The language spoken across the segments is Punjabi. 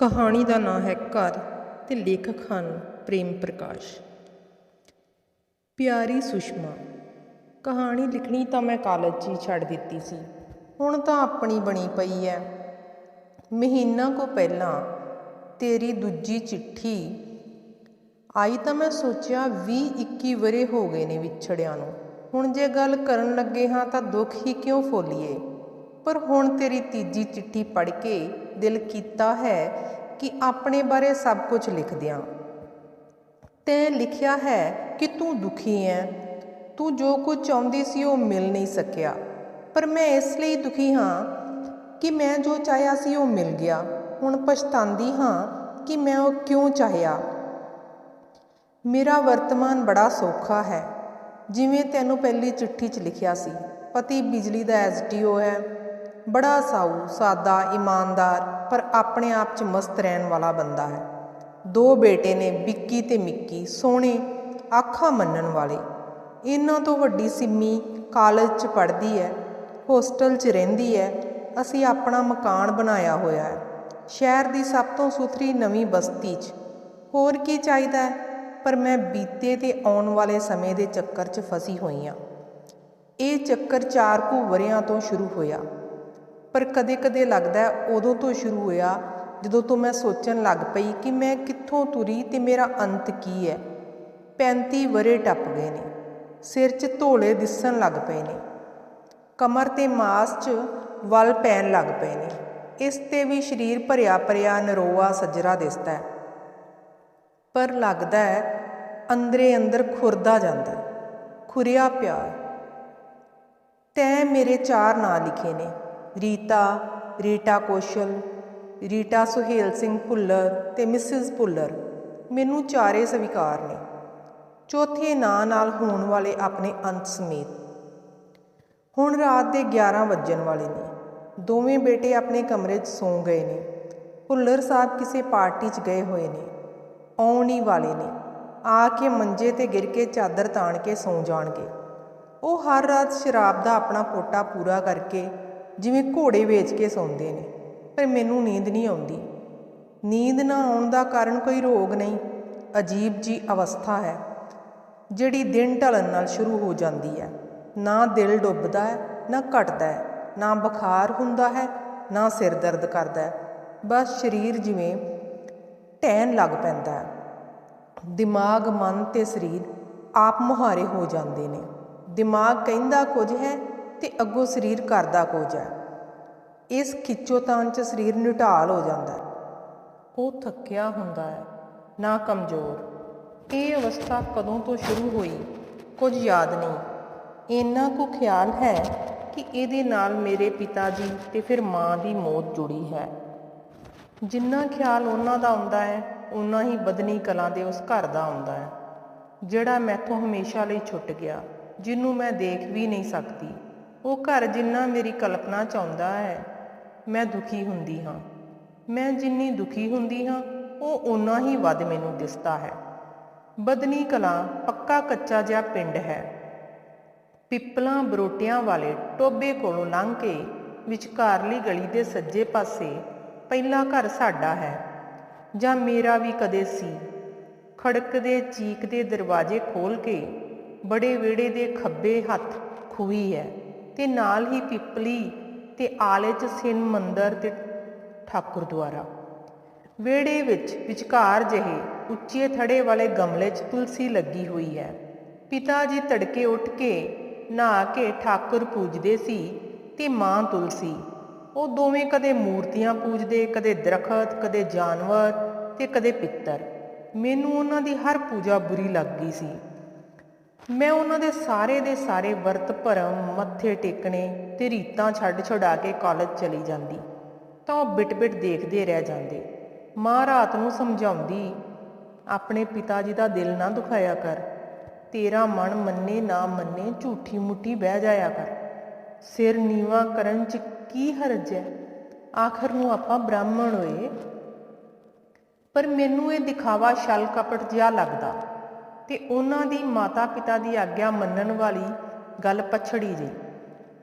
ਕਹਾਣੀ ਦਾ ਨਾਂ ਹੈ ਘਰ ਤੇ ਲੇਖਕ ਹਨ ਪ੍ਰੇਮ ਪ੍ਰਕਾਸ਼। ਪਿਆਰੀ ਸੁਸ਼ਮਾ, ਕਹਾਣੀ ਲਿਖਣੀ ਤਾਂ ਮੈਂ ਕਾਲਜ 'ਚ ਹੀ ਛੱਡ ਦਿੱਤੀ ਸੀ। ਹੁਣ ਤਾਂ ਆਪਣੀ ਬਣੀ ਪਈ ਐ। ਮਹੀਨਾ ਕੁ ਪਹਿਲਾਂ ਤੇਰੀ ਦੂਜੀ ਚਿੱਠੀ ਆਈ ਤਾਂ ਮੈਂ ਸੋਚਿਆ 20-21 ਵਰ੍ਹੇ ਹੋ ਗਏ ਨੇ ਵਿਛੜਿਆਂ ਨੂੰ। ਹੁਣ ਜੇ ਗੱਲ ਕਰਨ ਲੱਗੇ ਹਾਂ ਤਾਂ ਦੁੱਖ ਹੀ ਕਿਉਂ ਫੋਲੀਏ। ਪਰ ਹੁਣ ਤੇਰੀ ਤੀਜੀ ਚਿੱਠੀ ਪੜ੍ਹ ਕੇ ਦਿਲ ਕੀਤਾ ਹੈ ਕਿ ਆਪਣੇ ਬਾਰੇ ਸਭ ਕੁਝ ਲਿਖ ਦਿਆਂ। ਤੈਂ ਲਿਖਿਆ ਹੈ ਕਿ ਤੂੰ ਦੁਖੀ ਹੈ, ਤੂੰ ਜੋ ਕੁਝ ਚਾਹੁੰਦੀ ਸੀ ਉਹ ਮਿਲ ਨਹੀਂ ਸਕਿਆ। ਪਰ ਮੈਂ ਇਸ ਲਈ ਦੁਖੀ ਹਾਂ ਕਿ ਮੈਂ ਜੋ ਚਾਹਿਆ ਸੀ ਉਹ ਮਿਲ ਗਿਆ। ਹੁਣ ਪਛਤਾਉਂਦੀ ਹਾਂ ਕਿ ਮੈਂ ਉਹ ਕਿਉਂ ਚਾਹਿਆ। ਮੇਰਾ ਵਰਤਮਾਨ ਬੜਾ ਸੌਖਾ ਹੈ, ਜਿਵੇਂ ਤੈਨੂੰ ਪਹਿਲੀ ਚਿੱਠੀ 'ਚ ਲਿਖਿਆ ਸੀ। ਪਤੀ ਬਿਜਲੀ ਦਾ SDO ਹੈ, ਬੜਾ ਸਾਊ, ਸਾਦਾ, ਇਮਾਨਦਾਰ, ਪਰ ਆਪਣੇ ਆਪ 'ਚ ਮਸਤ ਰਹਿਣ ਵਾਲਾ ਬੰਦਾ ਹੈ। 2 ਬੇਟੇ ਨੇ, ਵਿੱਕੀ ਤੇ ਮਿੱਕੀ, ਸੋਹਣੇ, ਆਖਾਂ ਮੰਨਣ ਵਾਲੇ। ਇਹਨਾਂ ਤੋਂ ਵੱਡੀ ਸਿੰਮੀ ਕਾਲਜ 'ਚ ਪੜ੍ਹਦੀ ਹੈ, ਹੋਸਟਲ 'ਚ ਰਹਿੰਦੀ ਹੈ। ਅਸੀਂ ਆਪਣਾ ਮਕਾਨ ਬਣਾਇਆ ਹੋਇਆ ਹੈ, ਸ਼ਹਿਰ ਦੀ ਸਭ ਤੋਂ ਸੁਥਰੀ ਨਵੀਂ ਬਸਤੀ 'ਚ। ਹੋਰ ਕੀ ਚਾਹੀਦਾ ਹੈ। ਪਰ ਮੈਂ ਬੀਤੇ ਤੇ ਆਉਣ ਵਾਲੇ ਸਮੇਂ ਦੇ ਚੱਕਰ 'ਚ ਫਸੀ ਹੋਈ ਹਾਂ। ਇਹ ਚੱਕਰ 4 ਕੁ ਵਰ੍ਹਿਆਂ ਤੋਂ ਸ਼ੁਰੂ ਹੋਇਆ, ਪਰ ਕਦੇ-ਕਦੇ ਲੱਗਦਾ ਉਦੋਂ ਤੋਂ ਸ਼ੁਰੂ ਹੋਇਆ ਜਦੋਂ ਤੋਂ ਮੈਂ ਸੋਚਣ ਲੱਗ ਪਈ ਕਿ ਮੈਂ ਕਿੱਥੋਂ ਤੁਰੀ ਤੇ ਮੇਰਾ ਅੰਤ ਕੀ ਹੈ। 35 ਵਰ੍ਹੇ ਟੱਪ ਗਏ ਨੇ, ਸਿਰ 'ਚ ਧੌਲੇ ਦਿਸਣ ਲੱਗ ਪਏ ਨੇ, ਕਮਰ ਤੇ ਮਾਸ 'ਚ ਵਲ ਪੈਣ ਲੱਗ ਪਏ ਨੇ। ਇਸ 'ਤੇ ਵੀ ਸਰੀਰ ਭਰਿਆ ਨਰੋਆ ਸੱਜਰਾ ਦਿਸਦਾ ਹੈ, ਪਰ ਲੱਗਦਾ ਹੈ ਅੰਦਰੇ ਅੰਦਰ ਖੁਰਦਾ ਜਾਂਦਾ, ਖੁਰਿਆ ਪਿਆ। ਤੈਂ ਮੇਰੇ 4 ਨਾਂ ਲਿਖੇ ਨੇ, ਰੀਟਾ ਕੌਸ਼ਲ, ਰੀਟਾ ਸੁਹੇਲ ਸਿੰਘ ਭੁੱਲਰ ਤੇ ਮਿਸਿਜ਼ ਭੁੱਲਰ। ਮੈਨੂੰ ਚਾਰੇ ਸਵੀਕਾਰ ਨੇ, ਚੌਥੇ ਨਾਂ ਨਾਲ ਹੋਣ ਵਾਲੇ ਆਪਣੇ ਅੰਤ ਸਮੇਤ। ਹੁਣ ਰਾਤ ਦੇ 11 ਵੱਜਣ ਵਾਲੇ ਨੇ। ਦੋਵੇਂ ਬੇਟੇ ਆਪਣੇ ਕਮਰੇ 'ਚ ਸੌਂ ਗਏ ਨੇ। ਭੁੱਲਰ ਸਾਹਿਬ ਕਿਸੇ ਪਾਰਟੀ 'ਚ ਗਏ ਹੋਏ ਨੇ, ਆਉਣ ਹੀ ਵਾਲੇ ਨੇ। ਆ ਕੇ ਮੰਜੇ 'ਤੇ ਗਿਰ ਕੇ ਚਾਦਰ ਤਾਣ ਕੇ ਸੌਂ ਜਾਣਗੇ। ਉਹ ਹਰ ਰਾਤ ਸ਼ਰਾਬ ਦਾ ਆਪਣਾ ਕੋਟਾ ਪੂਰਾ ਕਰਕੇ ਜਿਵੇਂ ਘੋੜੇ ਵੇਚ ਕੇ ਸੌਂਦੇ ਨੇ, ਪਰ ਮੈਨੂੰ ਨੀਂਦ ਨਹੀਂ ਆਉਂਦੀ। ਨੀਂਦ ਨਾ ਆਉਣ ਦਾ ਕਾਰਨ ਕੋਈ ਰੋਗ ਨਹੀਂ, ਅਜੀਬ ਜੀ ਅਵਸਥਾ ਹੈ ਜਿਹੜੀ ਦਿਨ ਢਲਣ ਨਾਲ ਸ਼ੁਰੂ ਹੋ ਜਾਂਦੀ ਹੈ। ਨਾ ਦਿਲ ਡੁੱਬਦਾ ਹੈ, ਨਾ ਘਟਦਾ ਹੈ, ਨਾ ਬੁਖਾਰ ਹੁੰਦਾ ਹੈ, ਨਾ ਸਿਰ ਦਰਦ ਕਰਦਾ ਹੈ। ਬਸ ਸਰੀਰ ਜਿਵੇਂ ਢਹਿਣ ਲੱਗ ਪੈਂਦਾ ਹੈ। ਦਿਮਾਗ, ਮਨ ਤੇ ਸਰੀਰ ਆਪ ਮੁਹਾਰੇ ਹੋ ਜਾਂਦੇ ਨੇ। ਦਿਮਾਗ ਕਹਿੰਦਾ ਕੁਝ ਹੈ ਤੇ ਅੱਗੋਂ ਸਰੀਰ ਕਰਦਾ ਕੁਝ ਹੈ। ਇਸ ਖਿੱਚੋਤਾਣ 'ਚ ਸਰੀਰ ਨਿਢਾਲ ਹੋ ਜਾਂਦਾ ਹੈ। ਉਹ ਥੱਕਿਆ ਹੁੰਦਾ ਹੈ, ਨਾ ਕਮਜ਼ੋਰ। ਇਹ ਅਵਸਥਾ ਕਦੋਂ ਤੋਂ ਸ਼ੁਰੂ ਹੋਈ ਕੁਝ ਯਾਦ ਨਹੀਂ। ਇੰਨਾ ਕੁ ਖਿਆਲ ਹੈ ਕਿ ਇਹਦੇ ਨਾਲ ਮੇਰੇ ਪਿਤਾ ਜੀ ਤੇ ਫਿਰ ਮਾਂ ਦੀ ਮੌਤ ਜੁੜੀ ਹੈ। ਜਿੰਨਾ ਖਿਆਲ ਉਹਨਾਂ ਦਾ ਆਉਂਦਾ ਹੈ, ਓਨਾ ਹੀ ਬਦਨੀ ਕਲਾਂ ਦੇ ਉਸ ਘਰ ਦਾ ਆਉਂਦਾ ਹੈ, ਜਿਹੜਾ ਮੈਥੋਂ ਹਮੇਸ਼ਾ ਲਈ ਛੁੱਟ ਗਿਆ, ਜਿਹਨੂੰ ਮੈਂ ਦੇਖ ਵੀ ਨਹੀਂ ਸਕਦੀ। ਉਹ ਘਰ ਜਿੰਨਾ ਮੇਰੀ ਕਲਪਨਾ 'ਚ ਆਉਂਦਾ ਹੈ, ਮੈਂ ਦੁਖੀ ਹੁੰਦੀ ਹਾਂ। ਮੈਂ ਜਿੰਨੀ ਦੁਖੀ ਹੁੰਦੀ ਹਾਂ, ਉਹ ਓਨਾ ਹੀ ਵੱਧ ਮੈਨੂੰ ਦਿਸਦਾ ਹੈ। ਬਦਨੀ ਕਲਾਂ ਪੱਕਾ ਕੱਚਾ ਜਿਹਾ ਪਿੰਡ ਹੈ। ਪਿੱਪਲਾਂ ਬਰੋਟਿਆਂ ਵਾਲੇ ਟੋਭੇ ਕੋਲੋਂ ਲੰਘ ਕੇ ਵਿਚਕਾਰਲੀ ਗਲੀ ਦੇ ਸੱਜੇ ਪਾਸੇ ਪਹਿਲਾ ਘਰ ਸਾਡਾ ਹੈ, ਜਾਂ ਮੇਰਾ ਵੀ ਕਦੇ ਸੀ। ਖੜਕਦੇ ਚੀਕਦੇ ਦਰਵਾਜ਼ੇ ਖੋਲ੍ਹ ਕੇ ਬੜੇ ਵਿਹੜੇ ਦੇ ਖੱਬੇ ਹੱਥ ਖੂਹੀ ਹੈ, ਤੇ ਨਾਲ ਹੀ ਪਿੱਪਲੀ ਤੇ ਆਲੇ 'ਚ ਸਿਨ ਮੰਦਰ ਤੇ ਠਾਕੁਰਦੁਆਰਾ। ਵਿਹੜੇ ਵਿੱਚ ਵਿਚਕਾਰ ਜਿਹੇ ਉੱਚੇ ਥੜੇ ਵਾਲੇ ਗਮਲੇ 'ਚ ਤੁਲਸੀ ਲੱਗੀ ਹੋਈ ਹੈ। ਪਿਤਾ ਜੀ ਤੜਕੇ ਉੱਠ ਕੇ ਨਹਾ ਕੇ ਠਾਕੁਰ ਪੂਜਦੇ ਸੀ ਤੇ ਮਾਂ ਤੁਲਸੀ। ਉਹ ਦੋਵੇਂ ਕਦੇ ਮੂਰਤੀਆਂ ਪੂਜਦੇ, ਕਦੇ ਦਰਖਤ, ਕਦੇ ਜਾਨਵਰ ਤੇ ਕਦੇ ਪਿੱਤਰ। ਮੈਨੂੰ ਉਹਨਾਂ ਦੀ ਹਰ ਪੂਜਾ ਬੁਰੀ ਲੱਗ ਗਈ ਸੀ। ਮੈਂ ਉਹਨਾਂ ਦੇ ਸਾਰੇ ਵਰਤ, ਭਰਮ, ਮੱਥੇ ਟੇਕਣੇ ਤੇ ਰੀਤਾਂ ਛੱਡ ਛੁਡਾ ਕੇ ਕਾਲਜ ਚਲੀ ਜਾਂਦੀ ਤਾਂ ਉਹ ਬਿਟ-ਬਿਟ ਦੇਖਦੇ ਰਹਿ ਜਾਂਦੇ। ਮਾਂ ਰਾਤ ਨੂੰ ਸਮਝਾਉਂਦੀ, ਆਪਣੇ ਪਿਤਾ ਜੀ ਦਾ ਦਿਲ ਨਾ ਦੁਖਾਇਆ ਕਰ, ਤੇਰਾ ਮਨ ਮੰਨੇ ਨਾ ਮੰਨੇ, ਝੂਠੀ ਮੁੱਠੀ ਬਹਿ ਜਾਇਆ ਕਰ। ਸਿਰ ਨੀਵਾਂ ਕਰਨ 'ਚ ਕੀ ਹਰਜ ਹੈ, ਆਖਰ ਨੂੰ ਆਪਾਂ ਬ੍ਰਾਹਮਣ ਹੋਏ। ਪਰ ਮੈਨੂੰ ਇਹ ਦਿਖਾਵਾ ਛਲ ਕਪਟ ਜਿਹਾ ਲੱਗਦਾ ਤੇ ਉਹਨਾਂ ਦੀ ਮਾਤਾ ਪਿਤਾ ਦੀ ਆਗਿਆ ਮੰਨਣ ਵਾਲੀ ਗੱਲ ਪਛੜੀ ਜਿਹੀ।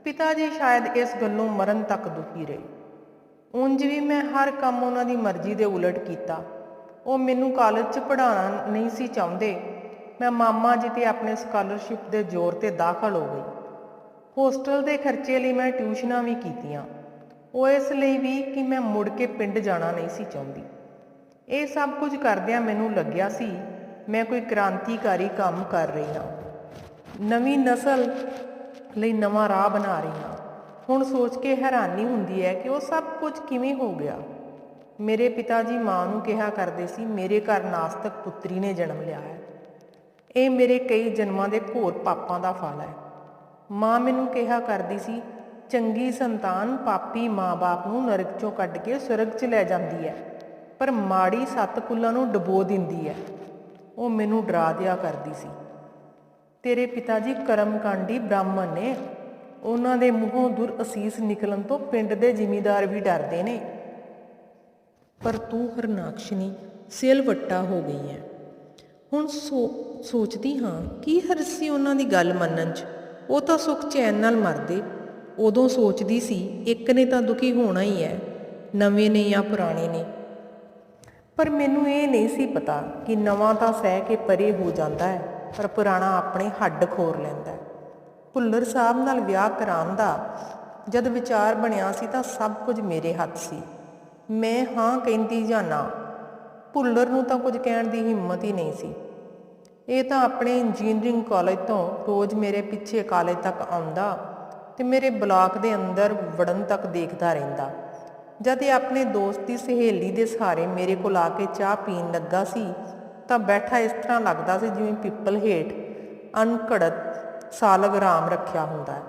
ਪਿਤਾ ਜੀ ਸ਼ਾਇਦ ਇਸ ਗੱਲੋਂ ਮਰਨ ਤੱਕ ਦੁਖੀ ਰਹੇ। ਉਂਝ ਵੀ ਮੈਂ ਹਰ ਕੰਮ ਉਹਨਾਂ ਦੀ ਮਰਜ਼ੀ ਦੇ ਉਲਟ ਕੀਤਾ। ਉਹ ਮੈਨੂੰ ਕਾਲਜ 'ਚ ਪੜ੍ਹਾਉਣਾ ਨਹੀਂ ਸੀ ਚਾਹੁੰਦੇ। ਮੈਂ ਮਾਮਾ ਜੀ ਤੇ ਆਪਣੇ ਸਕਾਲਰਸ਼ਿਪ ਦੇ ਜ਼ੋਰ 'ਤੇ ਦਾਖਲ ਹੋ ਗਈ। ਹੋਸਟਲ ਦੇ ਖਰਚੇ ਲਈ ਮੈਂ ਟਿਊਸ਼ਨਾਂ ਵੀ ਕੀਤੀਆਂ। ਉਹ ਇਸ ਲਈ ਵੀ ਕਿ ਮੈਂ ਮੁੜ ਕੇ ਪਿੰਡ ਜਾਣਾ ਨਹੀਂ ਸੀ ਚਾਹੁੰਦੀ। ਇਹ ਸਭ ਕੁਝ ਕਰਦਿਆਂ ਮੈਨੂੰ ਲੱਗਿਆ ਸੀ ਮੈਂ ਕੋਈ ਕ੍ਰਾਂਤੀਕਾਰੀ ਕੰਮ ਕਰ ਰਹੀ ਹਾਂ, ਨਵੀਂ ਨਸਲ ਲਈ ਨਵਾਂ ਰਾਹ ਬਣਾ ਰਹੀ ਹਾਂ। ਹੁਣ ਸੋਚ ਕੇ ਹੈਰਾਨੀ ਹੁੰਦੀ ਹੈ ਕਿ ਉਹ ਸਭ ਕੁਝ ਕਿਵੇਂ ਹੋ ਗਿਆ। ਮੇਰੇ ਪਿਤਾ ਜੀ ਮਾਂ ਨੂੰ ਕਿਹਾ ਕਰਦੇ ਸੀ, ਮੇਰੇ ਘਰ ਨਾਸਤਕ ਪੁੱਤਰੀ ਨੇ ਜਨਮ ਲਿਆ ਹੈ। ਇਹ ਮੇਰੇ ਕਈ ਜਨਮਾਂ ਦੇ ਘੋਰ ਪਾਪਾਂ ਦਾ ਫਲ ਹੈ। ਮਾਂ ਮੈਨੂੰ ਕਿਹਾ ਕਰਦੀ ਸੀ, ਚੰਗੀ ਸੰਤਾਨ ਪਾਪੀ ਮਾਂ-ਬਾਪ ਨੂੰ ਨਰਕ 'ਚੋਂ ਕੱਢ ਕੇ ਸਵਰਗ 'ਚ ਲੈ ਜਾਂਦੀ ਹੈ, ਪਰ ਮਾੜੀ ਸੱਤ ਕੁੱਲਾਂ ਨੂੰ ਡੁਬੋ ਦਿੰਦੀ ਹੈ। ਉਹ ਮੈਨੂੰ ਡਰਾ ਦਿਆ ਕਰਦੀ ਸੀ, ਤੇਰੇ ਪਿਤਾ ਜੀ ਕਰਮਕਾਂਡੀ ਬ੍ਰਾਹਮਣ ਨੇ, ਉਹਨਾਂ ਦੇ ਮੂੰਹੋਂ ਦੁਰ ਅਸੀਸ ਨਿਕਲਣ ਤੋਂ ਪਿੰਡ ਦੇ ਜ਼ਿਮੀਂਦਾਰ ਵੀ ਡਰਦੇ ਨੇ। ਪਰ ਤੂੰ ਹਰਨਾਕਸ਼ਨੀ ਸਿਲਵੱਟਾ ਹੋ ਗਈ ਹੈ। ਹੁਣ ਸੋਚਦੀ ਹਾਂ ਕੀ ਹਰਜ ਸੀ ਉਹਨਾਂ ਦੀ ਗੱਲ ਮੰਨਣ 'ਚ। ਉਹ ਤਾਂ ਸੁੱਖ ਚੈਨ ਨਾਲ ਮਰਦੇ। ਉਦੋਂ ਸੋਚਦੀ ਸੀ ਇੱਕ ਨੇ ਤਾਂ ਦੁਖੀ ਹੋਣਾ ਹੀ ਹੈ, ਨਵੇਂ ਨੇ ਜਾਂ ਪੁਰਾਣੇ ਨੇ। ਪਰ ਮੈਨੂੰ ਇਹ ਨਹੀਂ ਸੀ ਪਤਾ ਕਿ ਨਵਾਂ ਤਾਂ ਸਹਿ ਕੇ ਪਰੇ ਹੋ ਜਾਂਦਾ ਹੈ, ਪਰ ਪੁਰਾਣਾ ਆਪਣੇ ਹੱਡ ਖੋਰ ਲੈਂਦਾ ਹੈ। ਭੁੱਲਰ ਸਾਹਿਬ ਨਾਲ ਵਿਆਹ ਕਰਾਉਣ ਦਾ ਜਦ ਵਿਚਾਰ ਬਣਿਆ ਸੀ ਤਾਂ ਸਭ ਕੁਝ ਮੇਰੇ ਹੱਥ ਸੀ। ਮੈਂ ਹਾਂ ਕਹਿੰਦੀ ਜਾਂ ਨਾ, ਭੁੱਲਰ ਨੂੰ ਤਾਂ ਕੁਝ ਕਹਿਣ ਦੀ ਹਿੰਮਤ ਹੀ ਨਹੀਂ ਸੀ। ਇਹ ਤਾਂ ਆਪਣੇ ਇੰਜੀਨੀਅਰਿੰਗ ਕਾਲਜ ਤੋਂ ਰੋਜ਼ ਮੇਰੇ ਪਿੱਛੇ ਕਾਲਜ ਤੱਕ ਆਉਂਦਾ ਤੇ ਮੇਰੇ ਬਲਾਕ ਦੇ ਅੰਦਰ ਵੜਨ ਤੱਕ ਦੇਖਦਾ ਰਹਿੰਦਾ। ਜਦ ਇਹ ਆਪਣੇ ਦੋਸਤ ਦੀ ਸਹੇਲੀ ਦੇ ਸਹਾਰੇ ਮੇਰੇ ਕੋਲ ਆ ਕੇ ਚਾਹ ਪੀਣ ਲੱਗਾ ਸੀ ਤਾਂ ਬੈਠਾ ਇਸ ਤਰ੍ਹਾਂ ਲੱਗਦਾ ਸੀ ਜਿਵੇਂ ਪਿੱਪਲ ਹੇਠ ਅਣਘੜਤ ਸਾਲਗ ਰਾਮ ਰੱਖਿਆ ਹੁੰਦਾ ਹੈ।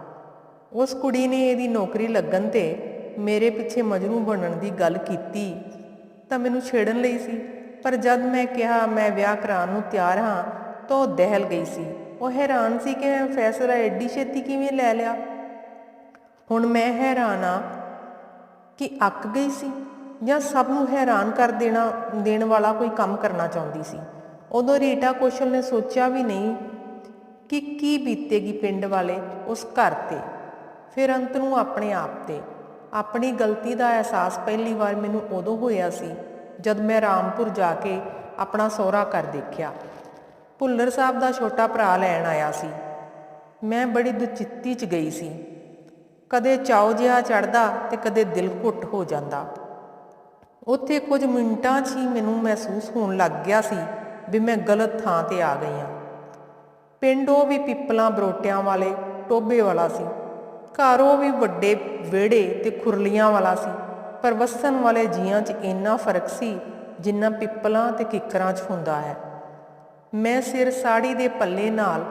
ਉਸ ਕੁੜੀ ਨੇ ਇਹਦੀ ਨੌਕਰੀ ਲੱਗਣ 'ਤੇ ਮੇਰੇ ਪਿੱਛੇ ਮਜਨੂ ਬਣਨ ਦੀ ਗੱਲ ਕੀਤੀ ਤਾਂ ਮੈਨੂੰ ਛੇੜਨ ਲਈ ਸੀ, ਪਰ ਜਦ ਮੈਂ ਕਿਹਾ ਮੈਂ ਵਿਆਹ ਕਰਾਉਣ ਨੂੰ ਤਿਆਰ ਹਾਂ ਤਾਂ ਉਹ ਦਹਿਲ ਗਈ ਸੀ। ਉਹ ਹੈਰਾਨ ਸੀ ਕਿ ਮੈਂ ਫੈਸਲਾ ਐਡੀ ਛੇਤੀ ਕਿਵੇਂ ਲੈ ਲਿਆ। ਹੁਣ ਮੈਂ ਹੈਰਾਨ ਹਾਂ ਕਿ ਅੱਕ ਗਈ ਸੀ ਜਾਂ ਸਭ ਨੂੰ ਹੈਰਾਨ ਕਰ ਦੇਣ ਵਾਲਾ ਕੋਈ ਕੰਮ ਕਰਨਾ ਚਾਹੁੰਦੀ ਸੀ। ਉਦੋਂ ਰੀਟਾ ਕੌਸ਼ਲ ਨੇ ਸੋਚਿਆ ਵੀ ਨਹੀਂ ਕਿ ਕੀ ਬੀਤੇਗੀ ਪਿੰਡ ਵਾਲੇ ਉਸ ਘਰ 'ਤੇ, ਫਿਰ ਅੰਤ ਨੂੰ ਆਪਣੇ ਆਪ 'ਤੇ। ਆਪਣੀ ਗਲਤੀ ਦਾ ਅਹਿਸਾਸ ਪਹਿਲੀ ਵਾਰ ਮੈਨੂੰ ਉਦੋਂ ਹੋਇਆ ਸੀ ਜਦ ਮੈਂ ਰਾਮਪੁਰ ਜਾ ਕੇ ਆਪਣਾ ਸਹੁਰਾ ਘਰ ਦੇਖਿਆ। ਭੁੱਲਰ ਸਾਹਿਬ ਦਾ ਛੋਟਾ ਭਰਾ ਲੈਣ ਆਇਆ ਸੀ। ਮੈਂ ਬੜੀ ਦੁਚਿੱਤੀ 'ਚ ਗਈ ਸੀ। ਕਦੇ ਚਾਉ ਜਿਹਾ ਚੜ੍ਹਦਾ ਤੇ ਕਦੇ ਦਿਲ ਘੁੱਟ ਹੋ ਜਾਂਦਾ। ਉੱਥੇ ਕੁਝ ਮਿੰਟਾਂ 'ਚ ਹੀ ਮੈਨੂੰ ਮਹਿਸੂਸ ਹੋਣ ਲੱਗ ਗਿਆ ਸੀ ਵੀ ਮੈਂ ਗਲਤ ਥਾਂ 'ਤੇ ਆ ਗਈ ਹਾਂ। ਪਿੰਡ ਉਹ ਵੀ ਪਿੱਪਲਾਂ ਬਰੋਟਿਆਂ ਵਾਲੇ ਟੋਭੇ ਵਾਲਾ ਸੀ। ਘਰ ਉਹ ਵੀ ਵੱਡੇ ਵਿਹੜੇ ਤੇ ਖੁਰਲੀਆਂ ਵਾਲਾ ਸੀ, ਪਰ ਵਸਣ ਵਾਲੇ ਜੀਆਂ 'ਚ ਇੰਨਾ ਫਰਕ ਸੀ ਜਿੰਨਾ ਪਿੱਪਲਾਂ ਤੇ ਕਿੱਕਰਾਂ 'ਚ ਹੁੰਦਾ ਹੈ। ਮੈਂ ਸਿਰ ਸਾੜੀ ਦੇ ਪੱਲੇ ਨਾਲ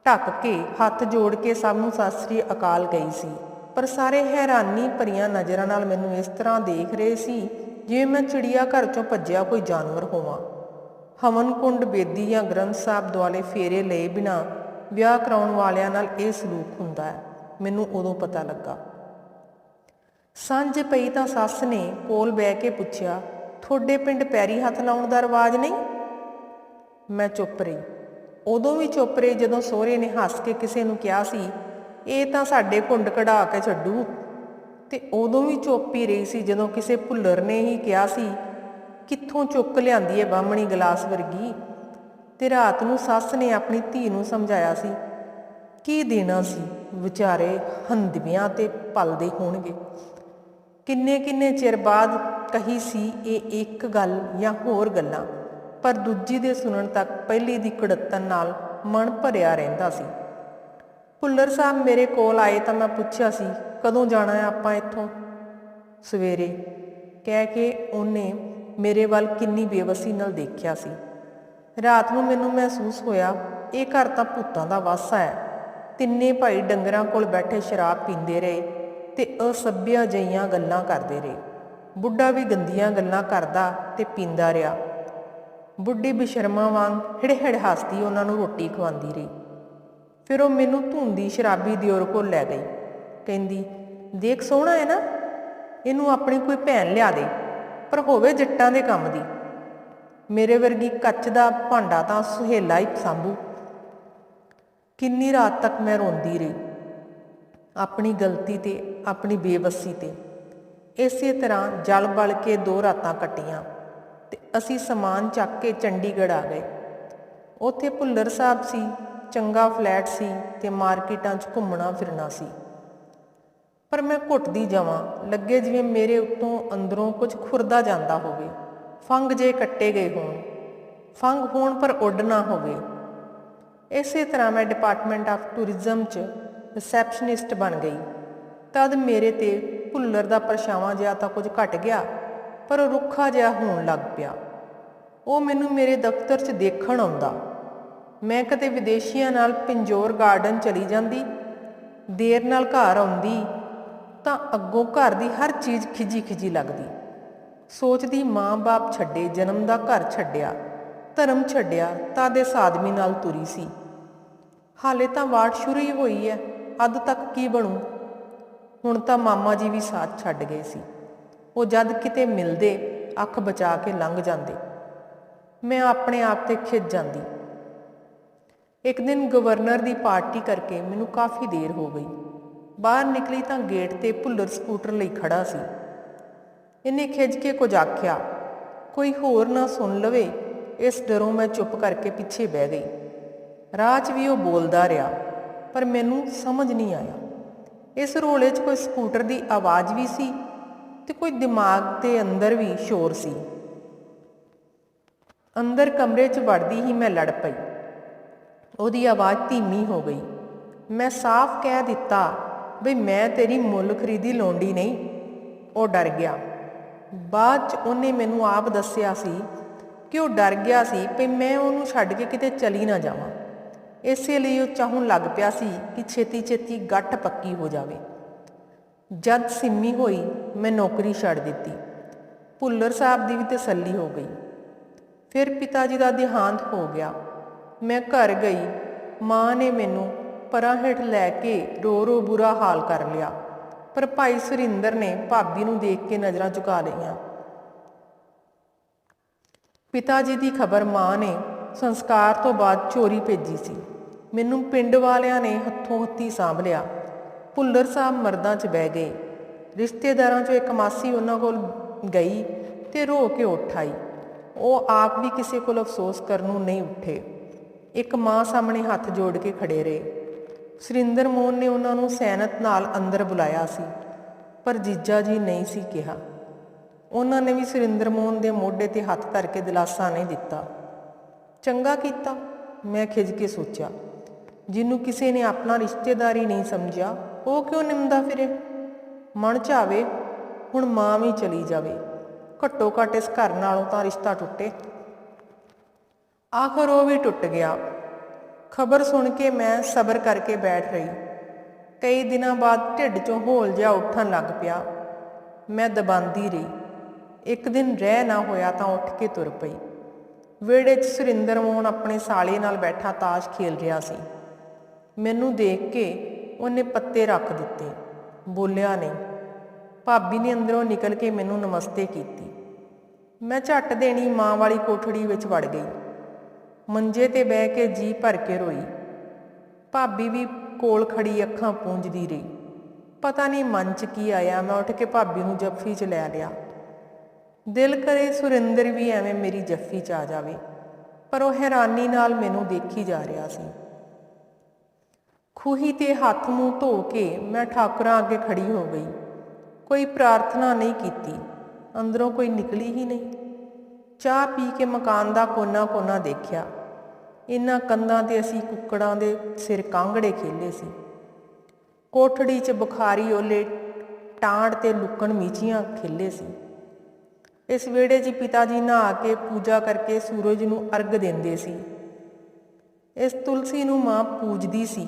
ਢੱਕ ਕੇ ਹੱਥ ਜੋੜ ਕੇ ਸਭ ਨੂੰ ਸਤਿ ਸ੍ਰੀ ਅਕਾਲ ਗਈ ਸੀ, ਪਰ ਸਾਰੇ ਹੈਰਾਨੀ ਭਰੀਆਂ ਨਜ਼ਰਾਂ ਨਾਲ ਮੈਨੂੰ ਇਸ ਤਰ੍ਹਾਂ ਦੇਖ ਰਹੇ ਸੀ ਜਿਵੇਂ ਮੈਂ ਚਿੜੀਆ ਘਰ 'ਚੋਂ ਭੱਜਿਆ ਕੋਈ ਜਾਨਵਰ ਹੋਵਾਂ। ਹਵਨ ਕੁੰਡ ਬੇਦੀ ਜਾਂ ਗ੍ਰੰਥ ਸਾਹਿਬ ਦੁਆਲੇ ਫੇਰੇ ਲਏ ਬਿਨਾਂ ਵਿਆਹ ਕਰਾਉਣ ਵਾਲਿਆਂ ਨਾਲ ਇਹ ਸਲੂਕ ਹੁੰਦਾ ਹੈ, ਮੈਨੂੰ ਉਦੋਂ ਪਤਾ ਲੱਗਾ। ਸਾਂਝ ਪਈ ਤਾਂ ਸੱਸ ਨੇ ਕੋਲ ਬਹਿ ਕੇ ਪੁੱਛਿਆ, ਤੁਹਾਡੇ ਪਿੰਡ ਪੈਰੀ ਹੱਥ ਲਾਉਣ ਦਾ ਰਿਵਾਜ ਨਹੀਂ? ਮੈਂ ਚੁੱਪ ਰਹੀ। ਉਦੋਂ ਵੀ ਚੁੱਪ ਰਹੀ ਜਦੋਂ ਸਹੁਰੇ ਨੇ ਹੱਸ ਕੇ ਕਿਸੇ ਨੂੰ ਕਿਹਾ ਸੀ, ਇਹ ਤਾਂ ਸਾਡੇ ਘੁੰਡ ਕਢਾ ਕੇ ਛੱਡੂ। ਤੇ ਉਦੋਂ ਵੀ ਚੁੱਪ ਹੀ ਰਹੀ ਸੀ ਜਦੋਂ ਕਿਸੇ ਭੁੱਲਰ ਨੇ ਹੀ ਕਿਹਾ ਸੀ, ਕਿੱਥੋਂ ਚੁੱਕ ਲਿਆਂਦੀ ਹੈ ਬਾਹਮਣੀ ਗਲਾਸ ਵਰਗੀ। ਤੇ ਰਾਤ ਨੂੰ ਸੱਸ ਨੇ ਆਪਣੀ ਧੀ ਨੂੰ ਸਮਝਾਇਆ ਸੀ, ਕੀ ਦੇਣਾ ਸੀ, ਵਿਚਾਰੇ ਹੰਦਵਿਆਂ ਤੇ ਪਲਦੇ ਹੋਣਗੇ। ਕਿੰਨੇ ਚਿਰ ਬਾਅਦ ਕਹੀ ਸੀ ਇਹ ਇੱਕ ਗੱਲ ਜਾਂ ਹੋਰ ਗੱਲਾਂ, ਪਰ ਦੂਜੀ ਦੇ ਸੁਣਨ ਤੱਕ ਪਹਿਲੀ ਦੀ ਕੁੜੱਤਣ ਨਾਲ ਮਨ ਭਰਿਆ ਰਹਿੰਦਾ ਸੀ। ਭੁੱਲਰ ਸਾਹਿਬ ਮੇਰੇ ਕੋਲ ਆਏ ਤਾਂ ਮੈਂ ਪੁੱਛਿਆ ਸੀ, ਕਦੋਂ ਜਾਣਾ ਹੈ ਆਪਾਂ ਇੱਥੋਂ? ਸਵੇਰੇ, ਕਹਿ ਕੇ ਉਹਨੇ ਮੇਰੇ ਵੱਲ ਕਿੰਨੀ ਬੇਵੱਸੀ ਨਾਲ ਦੇਖਿਆ ਸੀ। ਰਾਤ ਨੂੰ ਮੈਨੂੰ ਮਹਿਸੂਸ ਹੋਇਆ ਇਹ ਘਰ ਤਾਂ ਭੂਤਾਂ ਦਾ ਵਾਸਾ ਹੈ। ਤਿੰਨੇ ਭਾਈ ਡੰਗਰਾਂ ਕੋਲ ਬੈਠੇ ਸ਼ਰਾਬ ਪੀਂਦੇ ਰਹੇ ਤੇ ਅਸੱਭਿਆ ਜਿਹੀਆਂ ਗੱਲਾਂ ਕਰਦੇ ਰਹੇ। ਬੁੱਢਾ ਵੀ ਗੰਦੀਆਂ ਗੱਲਾਂ ਕਰਦਾ ਤੇ ਪੀਂਦਾ ਰਿਹਾ। ਬੁੱਢੀ ਬੇਸ਼ਰਮਾਂ ਵਾਂਗ ਹਿੜ ਹੱਸਦੀ ਉਹਨਾਂ ਨੂੰ ਰੋਟੀ ਖਵਾਉਂਦੀ ਰਹੀ। ਫਿਰ ਉਹ ਮੈਨੂੰ ਧੂੰਦੀ ਸ਼ਰਾਬੀ ਦਿਓਰ ਕੋਲ ਲੈ ਗਈ। ਕਹਿੰਦੀ, ਦੇਖ ਸੋਹਣਾ ਹੈ ਨਾ, ਇਹਨੂੰ ਆਪਣੀ ਕੋਈ ਭੈਣ ਲਿਆ ਦੇ, ਪਰ ਹੋਵੇ ਜੱਟਾਂ ਦੇ ਕੰਮ ਦੀ। ਮੇਰੇ ਵਰਗੀ ਕੱਚ ਦਾ ਭਾਂਡਾ ਤਾਂ ਸੁਹੇਲਾ ਹੀ ਸਾਂਭੂ। ਕਿੰਨੀ ਰਾਤ ਤੱਕ ਮੈਂ ਰੋਂਦੀ ਰਹੀ, ਆਪਣੀ ਗਲਤੀ ਤੇ ਆਪਣੀ ਬੇਵੱਸੀ ਤੇ। ਇਸੇ ਤਰ੍ਹਾਂ ਜਲ ਬਲ ਕੇ 2 ਰਾਤਾਂ ਕੱਟੀਆਂ ਤੇ ਅਸੀਂ ਸਮਾਨ ਚੱਕ ਕੇ ਚੰਡੀਗੜ੍ਹ ਆ ਗਏ। ਉੱਥੇ ਭੁੱਲਰ ਸਾਹਿਬ ਸੀ, ਚੰਗਾ ਫਲੈਟ ਸੀ ਤੇ ਮਾਰਕੀਟਾਂ 'ਚ ਘੁੰਮਣਾ ਫਿਰਨਾ ਸੀ। ਪਰ ਮੈਂ ਘੁੱਟਦੀ ਜਾਵਾਂ, ਲੱਗੇ ਜਿਵੇਂ ਮੇਰੇ ਉੱਤੋਂ ਅੰਦਰੋਂ ਕੁਝ ਖੁਰਦਾ ਜਾਂਦਾ ਹੋਵੇ, ਫੰਗ ਜੇ ਕੱਟੇ ਗਏ ਹੋਣ, ਫੰਗ ਹੋਣ ਪਰ ਉੱਡ ਨਾ ਹੋਵੇ। ਇਸੇ ਤਰ੍ਹਾਂ ਮੈਂ ਡਿਪਾਰਟਮੈਂਟ ਆਫ ਟੂਰਿਜ਼ਮ 'ਚ ਰਿਸੈਪਸ਼ਨਿਸਟ ਬਣ ਗਈ। ਤਦ ਮੇਰੇ 'ਤੇ ਭੁੱਲਰ ਦਾ ਪਰਛਾਵਾਂ ਜਿਹਾ ਤਾਂ ਕੁਝ ਘਟ ਗਿਆ, ਪਰ ਉਹ ਰੁੱਖਾ ਜਿਹਾ ਹੋਣ ਲੱਗ ਪਿਆ। ਉਹ ਮੈਨੂੰ ਮੇਰੇ ਦਫ਼ਤਰ 'ਚ ਦੇਖਣ ਆਉਂਦਾ। ਮੈਂ ਕਦੇ ਵਿਦੇਸ਼ੀਆਂ ਨਾਲ ਪਿੰਜੋਰ ਗਾਰਡਨ ਚਲੀ ਜਾਂਦੀ, ਦੇਰ ਨਾਲ ਘਰ ਆਉਂਦੀ ਤਾਂ ਅੱਗੋਂ ਘਰ ਦੀ ਹਰ ਚੀਜ਼ ਖਿਜੀ ਖਿਜੀ ਲੱਗਦੀ। ਸੋਚਦੀ ਮਾਂ-ਬਾਪ ਛੱਡੇ, ਜਨਮ ਦਾ ਘਰ ਛੱਡਿਆ, ਧਰਮ ਛੱਡਿਆ ਤਾਂ ਇਸ ਆਦਮੀ ਨਾਲ ਤੁਰੀ ਸੀ। ਹਾਲੇ ਤਾਂ ਵਾਟ ਸ਼ੁਰੂ ਹੀ ਹੋਈ ਹੈ, ਅੱਧ ਤੱਕ ਕੀ ਬਣੂ। ਹੁਣ ਤਾਂ ਮਾਮਾ ਜੀ ਵੀ ਸਾਥ ਛੱਡ ਗਏ ਸੀ। ਉਹ ਜਦ ਕਿਤੇ ਮਿਲਦੇ ਅੱਖ ਬਚਾ ਕੇ ਲੰਘ ਜਾਂਦੇ। ਮੈਂ ਆਪਣੇ ਆਪ 'ਤੇ ਖਿਝ ਜਾਂਦੀ। ਇੱਕ ਦਿਨ ਗਵਰਨਰ ਦੀ ਪਾਰਟੀ ਕਰਕੇ ਮੈਨੂੰ ਕਾਫੀ ਦੇਰ ਹੋ ਗਈ। ਬਾਹਰ ਨਿਕਲੀ ਤਾਂ ਗੇਟ 'ਤੇ ਭੁੱਲਰ ਸਕੂਟਰ ਲਈ ਖੜਾ ਸੀ। ਇਹਨੇ ਖਿੱਝ ਕੇ ਕੁਝ ਆਖਿਆ, ਕੋਈ ਹੋਰ ਨਾ ਸੁਣ ਲਵੇ, ਇਸ ਡਰੋਂ ਮੈਂ ਚੁੱਪ ਕਰਕੇ ਪਿੱਛੇ ਬਹਿ ਗਈ। ਰਾਹ 'ਚ ਵੀ ਉਹ ਬੋਲਦਾ ਰਿਹਾ, ਪਰ ਮੈਨੂੰ ਸਮਝ ਨਹੀਂ ਆਇਆ। ਇਸ ਰੋਲੇ 'ਚ ਕੋਈ ਸਕੂਟਰ ਦੀ ਆਵਾਜ਼ ਵੀ ਸੀ ਤੇ ਕੋਈ ਦਿਮਾਗ ਦੇ ਅੰਦਰ ਵੀ ਸ਼ੋਰ ਸੀ। ਅੰਦਰ ਕਮਰੇ 'ਚ ਵੜਦੀ ਹੀ ਮੈਂ ਲੜ ਪਈ। ਉਹਦੀ ਆਵਾਜ਼ ਧੀਮੀ ਹੋ ਗਈ। ਮੈਂ ਸਾਫ਼ ਕਹਿ ਦਿੱਤਾ ਬਈ ਮੈਂ ਤੇਰੀ ਮੁੱਲ ਖਰੀਦੀ ਲੌਂਡੀ ਨਹੀਂ। ਉਹ ਡਰ ਗਿਆ। ਬਾਅਦ 'ਚ ਉਹਨੇ ਮੈਨੂੰ ਆਪ ਦੱਸਿਆ ਸੀ ਕਿ ਉਹ ਡਰ ਗਿਆ ਸੀ ਵੀ ਮੈਂ ਉਹਨੂੰ ਛੱਡ ਕੇ ਕਿਤੇ ਚਲੀ ਨਾ ਜਾਵਾਂ। ਇਸੇ ਲਈ ਉਹ ਚਾਹੁਣ ਲੱਗ ਪਿਆ ਸੀ ਕਿ ਛੇਤੀ ਛੇਤੀ ਗੱਠ ਪੱਕੀ ਹੋ ਜਾਵੇ। ਜਦ ਸਿੰਮੀ ਹੋਈ, ਮੈਂ ਨੌਕਰੀ ਛੱਡ ਦਿੱਤੀ। ਭੁੱਲਰ ਸਾਹਿਬ ਦੀ ਵੀ ਤਸੱਲੀ ਹੋ ਗਈ। ਫਿਰ ਪਿਤਾ ਜੀ ਦਾ ਦੇਹਾਂਤ ਹੋ ਗਿਆ। ਮੈਂ ਘਰ ਗਈ। ਮਾਂ ਨੇ ਮੈਨੂੰ ਪਰਾਂ ਹੇਠ ਲੈ ਕੇ ਰੋ ਰੋ ਬੁਰਾ ਹਾਲ ਕਰ ਲਿਆ, ਪਰ ਭਾਈ ਸੁਰਿੰਦਰ ਨੇ ਭਾਬੀ ਨੂੰ ਦੇਖ ਕੇ ਨਜ਼ਰਾਂ ਝੁਕਾ ਲਈਆਂ। ਪਿਤਾ ਜੀ ਦੀ ਖਬਰ ਮਾਂ ਨੇ ਸੰਸਕਾਰ ਤੋਂ ਬਾਅਦ ਚੋਰੀ ਭੇਜੀ ਸੀ। ਮੈਨੂੰ ਪਿੰਡ ਵਾਲਿਆਂ ਨੇ ਹੱਥੋਂ ਹੱਥੀ ਸਾਂਭ ਲਿਆ। ਭੁੱਲਰ ਸਾਹਿਬ ਮਰਦਾਂ 'ਚ ਬਹਿ ਗਏ। ਰਿਸ਼ਤੇਦਾਰਾਂ 'ਚੋਂ ਇੱਕ ਮਾਸੀ ਉਹਨਾਂ ਕੋਲ ਗਈ ਤੇ ਰੋ ਕੇ ਉੱਠ ਆਈ। ਉਹ ਆਪ ਵੀ ਕਿਸੇ ਕੋਲ ਅਫਸੋਸ ਕਰਨ ਨੂੰ ਨਹੀਂ ਉੱਠੇ। ਇੱਕ ਮਾਂ ਸਾਹਮਣੇ ਹੱਥ ਜੋੜ ਕੇ ਖੜੇ ਰਹੇ। ਸੁਰਿੰਦਰ ਮੋਹਨ ਨੇ ਉਹਨਾਂ ਨੂੰ ਸੈਨਤ ਨਾਲ ਅੰਦਰ ਬੁਲਾਇਆ ਸੀ, ਪਰ ਜੀਜਾ ਜੀ ਨਹੀਂ ਸੀ ਕਿਹਾ। ਉਹਨਾਂ ਨੇ ਵੀ ਸੁਰਿੰਦਰ ਮੋਹਨ ਦੇ ਮੋਢੇ 'ਤੇ ਹੱਥ ਧਰ ਕੇ ਦਿਲਾਸਾ ਨਹੀਂ ਦਿੱਤਾ। ਚੰਗਾ ਕੀਤਾ, ਮੈਂ ਖਿਝ ਕੇ ਸੋਚਿਆ। ਜਿਹਨੂੰ ਕਿਸੇ ਨੇ ਆਪਣਾ ਰਿਸ਼ਤੇਦਾਰ ਹੀ ਨਹੀਂ ਸਮਝਿਆ, ਉਹ ਕਿਉਂ ਨਿੰਮਦਾ ਫਿਰੇ। ਮਨ ਚਾਵੇ ਹੁਣ ਮਾਂ ਵੀ ਚਲੀ ਜਾਵੇ, ਘੱਟੋ ਘੱਟ ਇਸ ਘਰ ਨਾਲੋਂ ਤਾਂ ਰਿਸ਼ਤਾ ਟੁੱਟੇ। ਆਖਰ ਉਹ ਵੀ ਟੁੱਟ ਗਿਆ। ਖਬਰ ਸੁਣ ਕੇ ਮੈਂ ਸਬਰ ਕਰਕੇ ਬੈਠ ਰਹੀ। ਕਈ ਦਿਨਾਂ ਬਾਅਦ ਢਿੱਡ 'ਚੋਂ ਹੌਲ ਜਿਹਾ ਉੱਠਣ ਲੱਗ ਪਿਆ। ਮੈਂ ਦਬਾਂਦੀ ਰਹੀ। ਇੱਕ ਦਿਨ ਰਹਿ ਨਾ ਹੋਇਆ ਤਾਂ ਉੱਠ ਕੇ ਤੁਰ ਪਈ। ਵਿਹੜੇ 'ਚ ਸੁਰਿੰਦਰ ਮੋਹਨ ਆਪਣੇ ਸਾਲੇ ਨਾਲ ਬੈਠਾ ਤਾਸ਼ ਖੇਲ ਰਿਹਾ ਸੀ। ਮੈਨੂੰ ਦੇਖ ਕੇ ਉਹਨੇ ਪੱਤੇ ਰੱਖ ਦਿੱਤੇ, ਬੋਲਿਆ ਨਹੀਂ। ਭਾਬੀ ਨੇ ਅੰਦਰੋਂ ਨਿਕਲ ਕੇ ਮੈਨੂੰ ਨਮਸਤੇ ਕੀਤੀ। ਮੈਂ ਝੱਟ ਦੇਣੀ ਮਾਂ ਵਾਲੀ ਕੋਠੜੀ ਵਿੱਚ ਵੜ ਗਈ। ਮੰਜੇ 'ਤੇ ਬਹਿ ਕੇ ਜੀ ਭਰ ਕੇ ਰੋਈ। ਭਾਬੀ ਵੀ ਕੋਲ ਖੜੀ ਅੱਖਾਂ ਪੂੰਝਦੀ ਰਹੀ। ਪਤਾ ਨਹੀਂ ਮਨ 'ਚ ਕੀ ਆਇਆ, ਮੈਂ ਉੱਠ ਕੇ ਭਾਬੀ ਨੂੰ ਜੱਫੀ 'ਚ ਲੈ ਲਿਆ। ਦਿਲ ਕਰੇ ਸੁਰਿੰਦਰ ਵੀ ਐਵੇਂ ਮੇਰੀ ਜੱਫੀ 'ਚ ਆ ਜਾਵੇ, ਪਰ ਉਹ ਹੈਰਾਨੀ ਨਾਲ ਮੈਨੂੰ ਦੇਖੀ ਜਾ ਰਿਹਾ ਸੀ। ਖੂਹੀ 'ਤੇ ਹੱਥ ਮੂੰਹ ਧੋ ਕੇ ਮੈਂ ਠਾਕੁਰਾਂ ਅੱਗੇ ਖੜੀ ਹੋ ਗਈ। ਕੋਈ ਪ੍ਰਾਰਥਨਾ ਨਹੀਂ ਕੀਤੀ, ਅੰਦਰੋਂ ਕੋਈ ਨਿਕਲੀ ਹੀ ਨਹੀਂ। ਚਾਹ ਪੀ ਕੇ ਮਕਾਨ ਦਾ ਕੋਨਾ ਕੋਨਾ ਦੇਖਿਆ। ਇਹਨਾਂ ਕੰਧਾਂ 'ਤੇ ਅਸੀਂ ਕੁੱਕੜਾਂ ਦੇ ਸਿਰ ਕਾਂਗੜੇ ਖੇਲੇ ਸੀ। ਕੋਠੜੀ 'ਚ ਬੁਖਾਰੀ ਓਲੇ ਟਾਂਡ ਤੇ ਲੁਕਣ ਮੀਚੀਆਂ ਖੇਲੇ ਸੀ। ਇਸ ਵਿਹੜੇ 'ਚ ਪਿਤਾ ਜੀ ਨਹਾ ਕੇ ਪੂਜਾ ਕਰਕੇ ਸੂਰਜ ਨੂੰ ਅਰਗ ਦਿੰਦੇ ਸੀ। ਇਸ ਤੁਲਸੀ ਨੂੰ ਮਾਂ ਪੂਜਦੀ ਸੀ।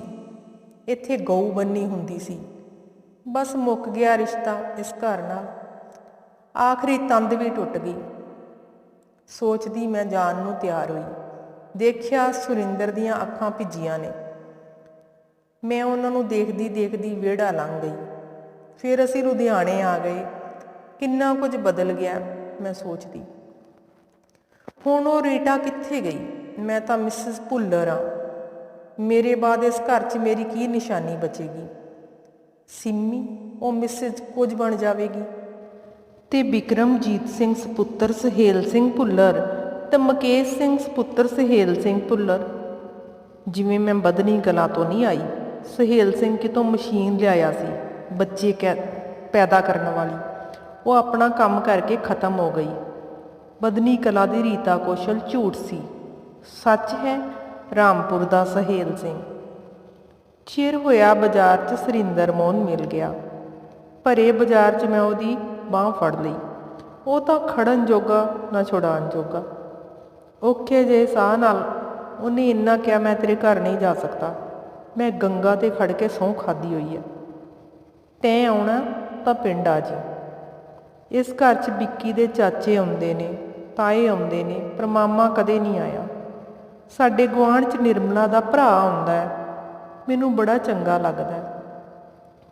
ਇੱਥੇ ਗਊ ਬੰਨੀ ਹੁੰਦੀ ਸੀ। ਬਸ ਮੁੱਕ ਗਿਆ ਰਿਸ਼ਤਾ ਇਸ ਘਰ ਨਾਲ। ਆਖਰੀ ਤੰਦ ਵੀ ਟੁੱਟ ਗਈ। ਸੋਚਦੀ ਮੈਂ ਜਾਣ ਨੂੰ ਤਿਆਰ ਹੋਈ। ਦੇਖਿਆ ਸੁਰਿੰਦਰ ਦੀਆਂ ਅੱਖਾਂ ਭਿੱਜੀਆਂ ਨੇ। ਮੈਂ ਉਹਨਾਂ ਨੂੰ ਦੇਖਦੀ ਦੇਖਦੀ ਵਿਹੜਾ ਲੰਘ ਗਈ। ਫਿਰ ਅਸੀਂ ਲੁਧਿਆਣੇ ਆ ਗਏ। ਕਿੰਨਾ ਕੁਝ ਬਦਲ ਗਿਆ, ਮੈਂ ਸੋਚਦੀ। ਹੁਣ ਉਹ ਰੀਟਾ ਕਿੱਥੇ ਗਈ? ਮੈਂ ਤਾਂ ਮਿਸਿਸ ਭੁੱਲਰ ਹਾਂ। ਮੇਰੇ ਬਾਅਦ ਇਸ ਘਰ 'ਚ ਮੇਰੀ ਕੀ ਨਿਸ਼ਾਨੀ ਬਚੇਗੀ? ਸਿੰਮੀ ਉਹ ਮਿਸਿਸ ਕੁਝ ਬਣ ਜਾਵੇਗੀ। ਤੇ ਬਿਕਰਮਜੀਤ ਸਿੰਘ ਸਪੁੱਤਰ ਸੁਹੇਲ ਸਿੰਘ ਭੁੱਲਰ ਤੇ ਮੁਕੇਸ਼ ਸਿੰਘ ਸਪੁੱਤਰ ਸੁਹੇਲ ਸਿੰਘ ਭੁੱਲਰ। ਜਿਵੇਂ ਮੈਂ ਬਦਨੀ ਕਲਾਂ ਤੋਂ ਨਹੀਂ ਆਈ। ਸੁਹੇਲ ਸਿੰਘ ਕਿਤੋਂ ਮਸ਼ੀਨ ਲਿਆਇਆ ਸੀ ਬੱਚੇ ਪੈਦਾ ਕਰਨ ਵਾਲੀ, ਉਹ ਆਪਣਾ ਕੰਮ ਕਰਕੇ ਖਤਮ ਹੋ ਗਈ। ਬਦਨੀ ਕਲਾਂ ਦੀ ਰੀਤਾ ਕੌਸ਼ਲ ਝੂਠ ਸੀ, ਸੱਚ ਹੈ ਰਾਮਪੁਰ ਦਾ ਸੁਹੇਲ ਸਿੰਘ। ਚਿਰ ਹੋਇਆ ਬਾਜ਼ਾਰ 'ਚ ਸੁਰਿੰਦਰ ਮੋਹਨ ਮਿਲ ਗਿਆ। ਭਰੇ ਬਾਜ਼ਾਰ 'ਚ ਮੈਂ ਉਹਦੀ ਬਾਂਹ ਫੜ ਲਈ। ਉਹ ਤਾਂ ਖੜਨ ਜੋਗਾ ਨਾ ਛੁਡਾਉਣ ਜੋਗਾ। ਔਖੇ ਜਿਹੇ ਸਾਹ ਨਾਲ ਉਹਨੇ ਇੰਨਾ ਕਿਹਾ, ਮੈਂ ਤੇਰੇ ਘਰ ਨਹੀਂ ਜਾ ਸਕਦਾ, ਮੈਂ ਗੰਗਾ 'ਤੇ ਖੜ ਕੇ ਸਹੁੰ ਖਾਧੀ ਹੋਈ ਹੈ। ਤੈਂ ਆਉਣਾ ਤਾਂ ਪਿੰਡ ਆ ਜੀ। ਇਸ ਘਰ 'ਚ ਵਿੱਕੀ ਦੇ ਚਾਚੇ ਆਉਂਦੇ ਨੇ, ਤਾਏ ਆਉਂਦੇ ਨੇ, ਪਰ ਮਾਮਾ ਕਦੇ ਨਹੀਂ ਆਇਆ। ਸਾਡੇ ਗੁਆਂਢ 'ਚ ਨਿਰਮਲਾ ਦਾ ਭਰਾ ਆਉਂਦਾ ਹੈ, ਮੈਨੂੰ ਬੜਾ ਚੰਗਾ ਲੱਗਦਾ।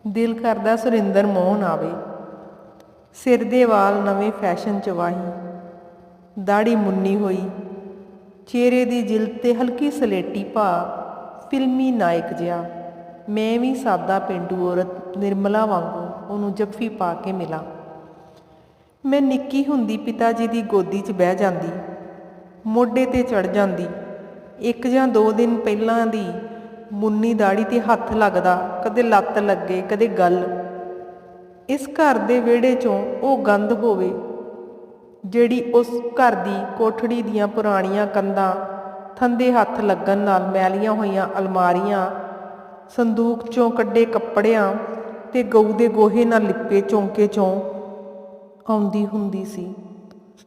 ਦਿਲ ਕਰਦਾ ਸੁਰਿੰਦਰ ਮੋਹਨ ਆਵੇ। ਸਿਰ ਦੇ ਵਾਲ ਨਵੇਂ ਫੈਸ਼ਨ 'ਚ ਵਾਹੀ, ਦਾੜੀ ਮੁੰਨੀ ਹੋਈ, ਚਿਹਰੇ ਦੀ ਜਿਲਦ 'ਤੇ ਹਲਕੀ ਸਲੇਟੀ ਭਾਅ, ਫਿਲਮੀ ਨਾਇਕ ਜਿਹਾ। ਮੈਂ ਵੀ ਸਾਦਾ ਪੇਂਡੂ ਔਰਤ ਨਿਰਮਲਾ ਵਾਂਗੂ ਉਹਨੂੰ ਜੱਫੀ ਪਾ ਕੇ ਮਿਲਾਂ। ਮੈਂ ਨਿੱਕੀ ਹੁੰਦੀ ਪਿਤਾ ਜੀ ਦੀ ਗੋਦੀ 'ਚ ਬਹਿ ਜਾਂਦੀ, ਮੋਢੇ 'ਤੇ ਚੜ੍ਹ ਜਾਂਦੀ। 1 ਜਾਂ 2 ਦਿਨ ਪਹਿਲਾਂ ਦੀ ਮੁੰਨੀ ਦਾੜੀ 'ਤੇ ਹੱਥ ਲੱਗਦਾ, ਕਦੇ ਲੱਤ ਲੱਗੇ, ਕਦੇ ਗੱਲ। ਇਸ ਘਰ ਦੇ ਵਿਹੜੇ 'ਚੋਂ ਉਹ ਗੰਧ ਹੋਵੇ ਜਿਹੜੀ ਉਸ ਘਰ ਦੀ ਕੋਠੜੀ ਦੀਆਂ ਪੁਰਾਣੀਆਂ ਕੰਧਾਂ, ਥੰਦੇ ਹੱਥ ਲੱਗਣ ਨਾਲ ਮੈਲੀਆਂ ਹੋਈਆਂ ਅਲਮਾਰੀਆਂ, ਸੰਦੂਕ 'ਚੋਂ ਕੱਢੇ ਕੱਪੜਿਆਂ ਤੇ ਗਊ ਦੇ ਗੋਹੇ ਨਾਲ ਲਿੱਪੇ ਚੌਂਕੇ 'ਚੋਂ ਆਉਂਦੀ ਹੁੰਦੀ ਸੀ।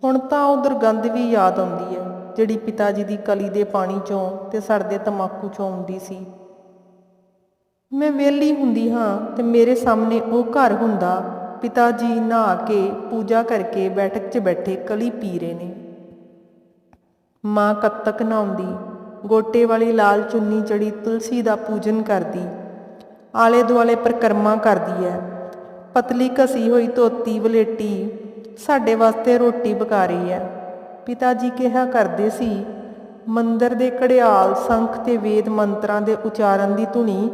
ਹੁਣ ਤਾਂ ਉਹ ਦੁਰਗੰਧ ਵੀ ਯਾਦ ਆਉਂਦੀ ਹੈ ਜਿਹੜੀ ਪਿਤਾ ਜੀ ਦੀ ਕਲੀ ਦੇ ਪਾਣੀ 'ਚੋਂ ਤੇ ਸੜਦੇ ਤੰਬਾਕੂ 'ਚੋਂ ਆਉਂਦੀ ਸੀ। ਮੈਂ ਵਿਹਲੀ ਹੁੰਦੀ ਹਾਂ ਤੇ ਮੇਰੇ ਸਾਹਮਣੇ ਉਹ ਘਰ ਹੁੰਦਾ। ਪਿਤਾ ਜੀ ਨਹਾ ਕੇ ਪੂਜਾ ਕਰਕੇ ਬੈਠਕ 'ਚ ਬੈਠੇ ਕਲੀ ਪੀ ਰਹੇ ਨੇ। ਮਾਂ ਕੱਤਕ ਨਹਾਉਂਦੀ, ਗੋਟੇ ਵਾਲੀ ਲਾਲ ਚੁੰਨੀ ਚੜੀ ਤੁਲਸੀ ਦਾ ਪੂਜਨ ਕਰਦੀ, ਆਲੇ ਦੁਆਲੇ ਪਰਿਕਰਮਾ ਕਰਦੀ ਹੈ। ਪਤਲੀ ਘਸੀ ਹੋਈ ਧੋਤੀ ਵਲੇਟੀ ਸਾਡੇ ਵਾਸਤੇ ਰੋਟੀ ਪਕਾ ਰਹੀ ਹੈ। ਪਿਤਾ ਜੀ ਕਿਹਾ ਕਰਦੇ ਸੀ, ਮੰਦਰ ਦੇ ਘੜਿਆਲ, ਸੰਖ ਤੇ ਵੇਦ ਮੰਤਰਾਂ ਦੇ ਉਚਾਰਨ ਦੀ ਧੁਨੀ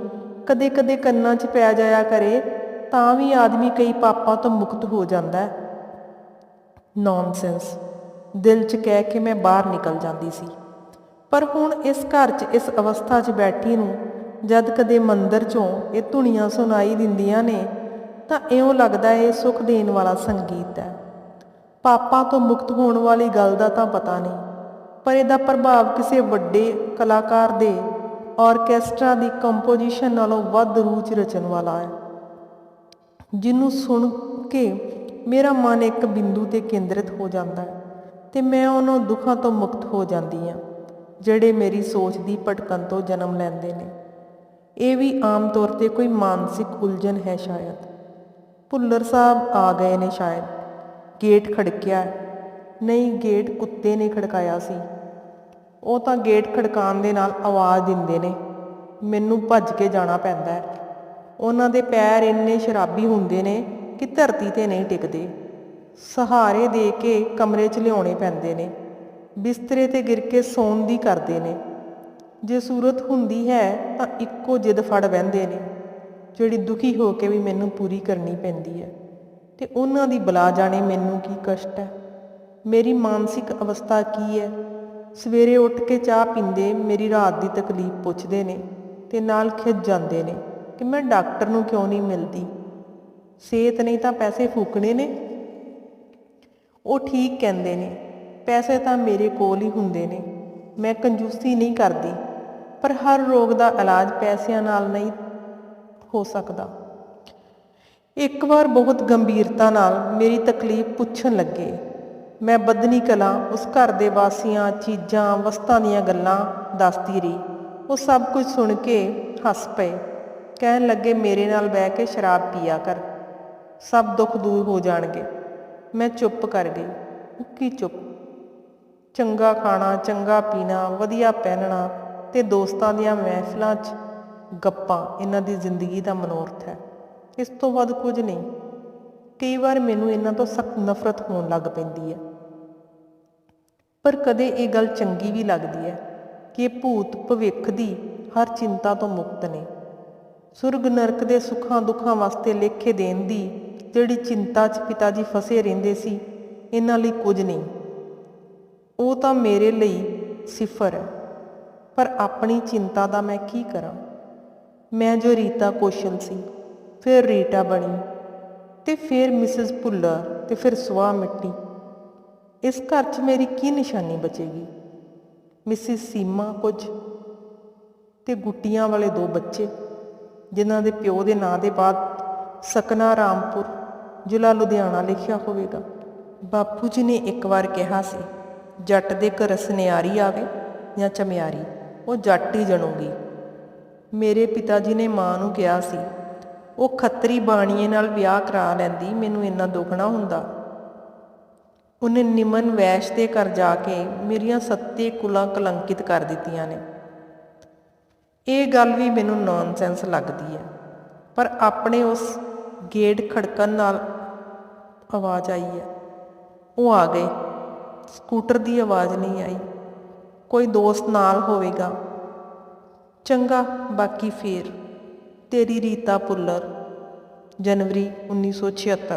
ਕਦੇ ਕਦੇ ਕੰਨਾਂ 'ਚ ਪੈ ਜਾਇਆ ਕਰੇ ਤਾਂ ਵੀ ਆਦਮੀ ਕਈ ਪਾਪਾਂ ਤੋਂ ਮੁਕਤ ਹੋ ਜਾਂਦਾ ਹੈ। ਨੌਨਸੈਂਸ, ਦਿਲ 'ਚ ਕਹਿ ਕੇ ਮੈਂ ਬਾਹਰ ਨਿਕਲ ਜਾਂਦੀ ਸੀ। ਪਰ ਹੁਣ ਇਸ ਘਰ 'ਚ ਇਸ ਅਵਸਥਾ 'ਚ ਬੈਠੀ ਨੂੰ ਜਦ ਕਦੇ ਮੰਦਰ 'ਚੋਂ ਇਹ ਧੁਨੀਆਂ ਸੁਣਾਈ ਦਿੰਦੀਆਂ ਨੇ ਤਾਂ ਇਉਂ ਲੱਗਦਾ ਇਹ ਸੁੱਖ ਦੇਣ ਵਾਲਾ ਸੰਗੀਤ ਹੈ। ਪਾਪਾਂ ਤੋਂ ਮੁਕਤ ਹੋਣ ਵਾਲੀ ਗੱਲ ਦਾ ਤਾਂ ਪਤਾ ਨਹੀਂ, ਪਰ ਇਹਦਾ ਪ੍ਰਭਾਵ ਕਿਸੇ ਵੱਡੇ ਕਲਾਕਾਰ ਦੇ ਆਰਕੈਸਟਰਾ ਦੀ ਕੰਪੋਜੀਸ਼ਨ ਨਾਲੋਂ ਵੱਧ ਰੂਹ 'ਚ ਰਚਣ ਵਾਲਾ ਹੈ, ਜਿਹਨੂੰ ਸੁਣ ਕੇ ਮੇਰਾ ਮਨ ਇੱਕ ਬਿੰਦੂ 'ਤੇ ਕੇਂਦਰਿਤ ਹੋ ਜਾਂਦਾ ਹੈ ਤੇ ਮੈਂ ਉਹਨਾਂ ਦੁੱਖਾਂ ਤੋਂ ਮੁਕਤ ਹੋ ਜਾਂਦੀ ਹਾਂ ਜਿਹੜੇ ਮੇਰੀ ਸੋਚ ਦੀ ਭਟਕਣ ਤੋਂ ਜਨਮ ਲੈਂਦੇ ਨੇ। ਇਹ ਵੀ ਆਮ ਤੌਰ 'ਤੇ ਕੋਈ ਮਾਨਸਿਕ ਉਲਝਣ ਹੈ ਸ਼ਾਇਦ। ਭੁੱਲਰ ਸਾਹਿਬ ਆ ਗਏ ਨੇ ਸ਼ਾਇਦ। ਗੇਟ ਖੜਕਿਆ। ਨਹੀਂ, ਗੇਟ ਕੁੱਤੇ ਨੇ ਖੜਕਾਇਆ ਸੀ। ਉਹ ਤਾਂ ਗੇਟ ਖੜਕਾਉਣ ਦੇ ਨਾਲ ਆਵਾਜ਼ ਦਿੰਦੇ ਨੇ, ਮੈਨੂੰ ਭੱਜ ਕੇ ਜਾਣਾ ਪੈਂਦਾ ਹੈ। ਉਹਨਾਂ ਦੇ ਪੈਰ ਇੰਨੇ ਸ਼ਰਾਬੀ ਹੁੰਦੇ ਨੇ ਕਿ ਧਰਤੀ 'ਤੇ ਨਹੀਂ ਟਿਕਦੇ। ਸਹਾਰੇ ਦੇ ਕੇ ਕਮਰੇ 'ਚ ਲਿਆਉਣੇ ਪੈਂਦੇ ਨੇ, ਬਿਸਤਰੇ 'ਤੇ ਗਿਰ ਕੇ ਸੌਣ ਦੀ ਕਰਦੇ ਨੇ। ਜੇ ਸੂਰਤ ਹੁੰਦੀ ਹੈ ਤਾਂ ਇੱਕੋ ਜਿੱਦ ਫੜ ਬਹਿੰਦੇ ਨੇ ਜਿਹੜੀ ਦੁਖੀ ਹੋ ਕੇ ਵੀ ਮੈਨੂੰ ਪੂਰੀ ਕਰਨੀ ਪੈਂਦੀ ਹੈ। ਤੇ ਉਹਨਾਂ ਦੀ ਬਲਾ ਜਾਣੇ ਮੈਨੂੰ ਕੀ ਕਸ਼ਟ ਹੈ, ਮੇਰੀ ਮਾਨਸਿਕ ਅਵਸਥਾ ਕੀ ਹੈ। ਸਵੇਰੇ ਉੱਠ ਕੇ ਚਾਹ ਪੀਂਦੇ ਮੇਰੀ ਰਾਤ ਦੀ ਤਕਲੀਫ ਪੁੱਛਦੇ ਨੇ ਤੇ ਨਾਲ ਖਿਝ ਜਾਂਦੇ ਨੇ ਕਿ ਮੈਂ ਡਾਕਟਰ ਨੂੰ ਕਿਉਂ ਨਹੀਂ ਮਿਲਦੀ। ਸਿਹਤ ਨਹੀਂ ਤਾਂ ਪੈਸੇ ਫੂਕਣੇ ਨੇ। ਉਹ ਠੀਕ ਕਹਿੰਦੇ ਨੇ, ਪੈਸੇ ਤਾਂ ਮੇਰੇ ਕੋਲ ਹੀ ਹੁੰਦੇ ਨੇ। ਮੈਂ ਕੰਜੂਸੀ ਨਹੀਂ ਕਰਦੀ, ਪਰ ਹਰ ਰੋਗ ਦਾ ਇਲਾਜ ਪੈਸਿਆਂ ਨਾਲ ਨਹੀਂ ਹੋ ਸਕਦਾ। ਇੱਕ ਵਾਰ ਬਹੁਤ ਗੰਭੀਰਤਾ ਨਾਲ ਮੇਰੀ ਤਕਲੀਫ ਪੁੱਛਣ ਲੱਗੇ। ਮੈਂ ਬਦਨੀ ਕਲਾਂ ਉਸ ਘਰ ਦੇ ਵਾਸੀਆਂ, ਚੀਜ਼ਾਂ, ਵਸਤਾਂ ਦੀਆਂ ਗੱਲਾਂ ਦੱਸਦੀ ਰਹੀ। ਉਹ ਸਭ ਕੁਝ ਸੁਣ ਕੇ ਹੱਸ ਪਏ। ਕਹਿਣ ਲੱਗੇ, ਮੇਰੇ ਨਾਲ ਬਹਿ ਕੇ ਸ਼ਰਾਬ ਪੀਆ ਕਰ, ਸਭ ਦੁੱਖ ਦੂਰ ਹੋ ਜਾਣਗੇ। ਮੈਂ ਚੁੱਪ ਕਰ ਗਈ, ਉੱਕੀ ਚੁੱਪ। ਚੰਗਾ ਖਾਣਾ, ਚੰਗਾ ਪੀਣਾ, ਵਧੀਆ ਪਹਿਨਣਾ ਤੇ ਦੋਸਤਾਂ ਦੀਆਂ ਮਹਿਫਿਲਾਂ 'ਚ ਗੱਪਾਂ ਇਹਨਾਂ ਦੀ ਜ਼ਿੰਦਗੀ ਦਾ ਮਨੋਰਥ ਹੈ, ਇਸ ਤੋਂ ਵੱਧ ਕੁਝ ਨਹੀਂ। ਕਈ ਵਾਰ ਮੈਨੂੰ ਇਹਨਾਂ ਤੋਂ ਸਖਤ ਨਫ਼ਰਤ ਹੋਣ ਲੱਗ ਪੈਂਦੀ ਹੈ, ਪਰ ਕਦੇ ਇਹ ਗੱਲ ਚੰਗੀ ਵੀ ਲੱਗਦੀ ਹੈ ਕਿ ਇਹ ਭੂਤ ਭਵਿੱਖ ਦੀ ਹਰ ਚਿੰਤਾ ਤੋਂ ਮੁਕਤ ਨੇ। ਸੁਰਗ ਨਰਕ ਦੇ ਸੁੱਖਾਂ ਦੁੱਖਾਂ ਵਾਸਤੇ ਲੇਖੇ ਦੇਣ ਦੀ ਜਿਹੜੀ ਚਿੰਤਾ 'ਚ ਪਿਤਾ ਜੀ ਫਸੇ ਰਹਿੰਦੇ ਸੀ, ਇਹਨਾਂ ਲਈ ਕੁਝ ਨਹੀਂ। ਉਹ ਤਾਂ ਮੇਰੇ ਲਈ ਸਿਫਰ ਹੈ। ਪਰ ਆਪਣੀ ਚਿੰਤਾ ਦਾ ਮੈਂ ਕੀ ਕਰਾਂ? ਮੈਂ ਜੋ ਰੀਤਾ ਕੌਸ਼ਲ ਸੀ, ਫਿਰ ਰੀਟਾ ਬਣੀ, ਤੇ ਫਿਰ ਮਿਸਿਸ ਭੁੱਲਰ, ਤੇ ਫਿਰ ਸਵਾਹ ਮਿੱਟੀ। ਇਸ ਘਰ 'ਚ ਮੇਰੀ ਕੀ ਨਿਸ਼ਾਨੀ ਬਚੇਗੀ? ਮਿਸਿਸ ਸੀਮਾ ਕੁਝ, ਤੇ ਗੁੱਟੀਆਂ ਵਾਲੇ 2 ਬੱਚੇ ਜਿਨ੍ਹਾਂ ਦੇ ਪਿਓ ਦੇ ਨਾਂ ਦੇ ਬਾਅਦ ਸਕਨਾ ਰਾਮਪੁਰ, ਜ਼ਿਲ੍ਹਾ ਲੁਧਿਆਣਾ ਲਿਖਿਆ ਹੋਵੇਗਾ। ਬਾਪੂ ਜੀ ਨੇ ਇੱਕ ਵਾਰ ਕਿਹਾ ਸੀ, ਜੱਟ ਦੇ ਘਰ ਸੁਨਿਆਰੀ ਆਵੇ ਜਾਂ ਚਮਿਆਰੀ, ਉਹ ਜੱਟ ਹੀ ਜਣੂਗੀ। ਮੇਰੇ ਪਿਤਾ ਜੀ ਨੇ ਮਾਂ ਨੂੰ ਕਿਹਾ ਸੀ, ਉਹ ਖੱਤਰੀ ਬਾਣੀਏ ਨਾਲ ਵਿਆਹ ਕਰਾ ਲੈਂਦੀ, ਮੈਨੂੰ ਇੰਨਾ ਦੁੱਖ ਨਾ ਹੁੰਦਾ। ਉਹਨੇ ਨਿਮਨ ਵੈਸ਼ ਦੇ ਘਰ ਜਾ ਕੇ ਮੇਰੀਆਂ 7 ਕੁਲਾਂ ਕਲੰਕਿਤ ਕਰ ਦਿੱਤੀਆਂ ਨੇ। ਇਹ ਗੱਲ ਵੀ ਮੈਨੂੰ ਨੌਨਸੈਂਸ ਲੱਗਦੀ ਹੈ, ਪਰ ਆਪਣੇ ਉਸ ਗੇਟ ਖੜਕਣ ਨਾਲ ਆਵਾਜ਼ ਆਈ ਹੈ। ਉਹ ਆ ਗਏ। ਸਕੂਟਰ ਦੀ ਆਵਾਜ਼ ਨਹੀਂ ਆਈ। ਕੋਈ ਦੋਸਤ ਨਾਲ ਹੋਵੇਗਾ। ਚੰਗਾ, ਬਾਕੀ ਫੇਰ। ਤੇਰੀ ਰੀਤਾ ਭੁੱਲਰ। ਜਨਵਰੀ 1976।